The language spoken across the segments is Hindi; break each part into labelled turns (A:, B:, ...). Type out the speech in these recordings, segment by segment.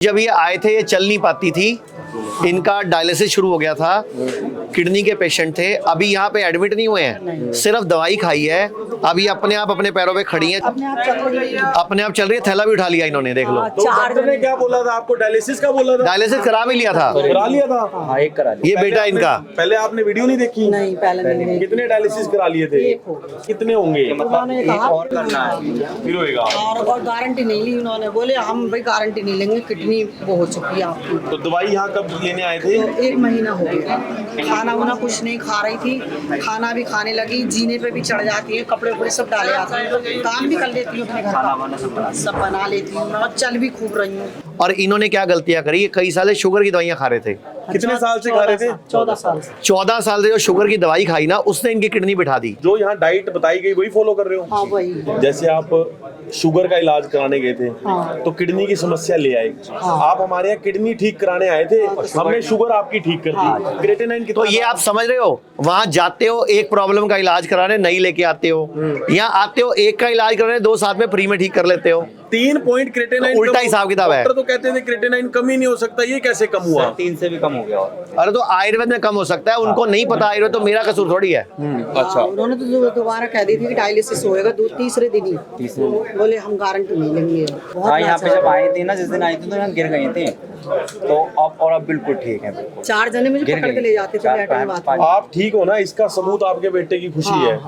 A: जब ये आए थे ये चल नहीं पाती थी, इनका डायलिसिस शुरू हो गया था, किडनी के पेशेंट थे। अभी यहाँ पे एडमिट नहीं हुए हैं, सिर्फ दवाई खाई है। अभी अपने आप अपने पैरों पे खड़ी हैं, अपने आप चल रही है। थैला भी उठा लिया इन्होंने, देख लो।
B: तो डॉक्टर ने क्या बोला था आपको? डायलिसिस का बोला था?
A: डायलिसिस करा भी लिया था,
B: करा लिया था। हाँ, एक करा लिया।
A: ये बेटा इनका।
B: पहले आपने वीडियो नहीं देखी?
C: नहीं, पहले नहीं।
B: कितने डायलिसिस करा लिए थे? कितने होंगे?
C: और
B: करना है फिर होएगा।
C: और गारंटी नहीं ली उन्होंने, बोले हम भाई गारंटी नहीं लेंगे, किडनी वो हो चुकी है आपकी।
B: तो दवाई यहाँ कब लेने आए थे?
C: तो 1 महीना हो गया। खाना वाना कुछ नहीं खा रही थी, खाना भी खाने लगी, जीने पे भी चढ़ जाती है, कपड़े उपड़े सब डाले आते हैं, काम भी कर लेती हूँ अपने घर का, सब बना लेती हूँ और चल भी खूब रही हूँ।
A: और इन्होंने क्या गलतियां करी, कई साल शुगर की दवाइयां खा रहे थे।
B: कितने साल से खा रहे थे?
C: 14 साल से।
A: 14 साल से जो शुगर की दवाई खाई ना, उसने इनकी किडनी बिठा दी।
B: जो यहाँ डाइट बताई गई वही फॉलो कर रहे हो?
C: हाँ वही।
B: जैसे आप शुगर का इलाज कराने गए थे,
C: हाँ।
B: तो किडनी की समस्या ले आए।
C: हाँ।
B: आप हमारे यहाँ किडनी ठीक कराने आए थे, हमने शुगर आपकी ठीक कर दी। क्रेटेनाइन
A: तो ये आप समझ रहे हो, वहां जाते हो एक प्रॉब्लम का इलाज कराने, नहीं लेके आते हो। यहाँ आते हो एक का इलाज कराने, 2 साथ में फ्री में ठीक कर लेते हो।
B: 3 पॉइंट क्रेटेनाइन,
A: उल्टा हिसाब किताब है।
B: डॉक्टर तो कहते थे क्रेटेनाइन कम ही नहीं हो सकता, ये कैसे कम हुआ?
D: 3 से भी कम हो गया।
A: अरे तो आयुर्वेद में कम हो सकता है, उनको नहीं पता आयुर्वेद, तो मेरा कसूर थोड़ी है।
B: अच्छा।
C: उन्होंने तो दोबारा कह दी थी कि डायलिसिस होएगा तीसरे दिन ही, बोले हम गारंटी नहीं लेंगे।
D: हाँ, यहाँ पे जब आई थी ना, जिस दिन आई थी तो यहाँ गिर गई थी, तो अब बिल्कुल ठीक है।
C: 4 जने मुझे पकड़ के ले जाते थे लैट्रिन बाथरूम।
B: आप ठीक हो ना, इसका सबूत आपके बेटे की खुशी है।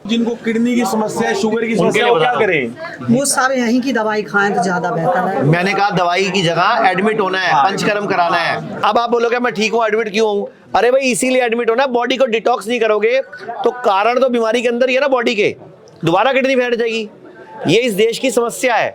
B: जिनको किडनी की समस्या है, शुगर की समस्या है, वो क्या करें?
C: वो सब यहीं की दवाई खाएं तो ज्यादा बेहतर है।
A: मैंने कहा दवाई की जगह एडमिट होना है, पंचकर्म कराना है। अब आप बोलोगे मैं ठीक हूँ, एडमिट क्यों हूँ? अरे भाई इसीलिए एडमिट होना, बॉडी को डिटॉक्स नहीं करोगे तो कारण तो बीमारी के अंदर ही है ना, बॉडी के। दोबारा किडनी फैट जाएगी। ये इस देश की समस्या है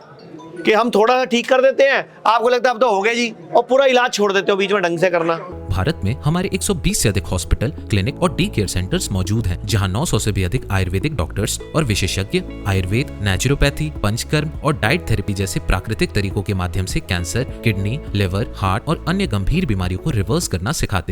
A: कि हम थोड़ा सा ठीक कर देते हैं, आपको लगता है अब तो हो गया जी, और पूरा इलाज छोड़ देते हो बीच में ढंग से करना।
E: भारत में हमारे 120 से अधिक हॉस्पिटल, क्लिनिक और डी केयर सेंटर्स मौजूद हैं, जहां 900 से भी अधिक आयुर्वेदिक डॉक्टर्स और विशेषज्ञ आयुर्वेद, नेचुरोपैथी, पंचकर्म और डाइट थेरेपी जैसे प्राकृतिक तरीकों के माध्यम से कैंसर, किडनी, लिवर, हार्ट और अन्य गंभीर बीमारियों को रिवर्स करना सिखाते हैं।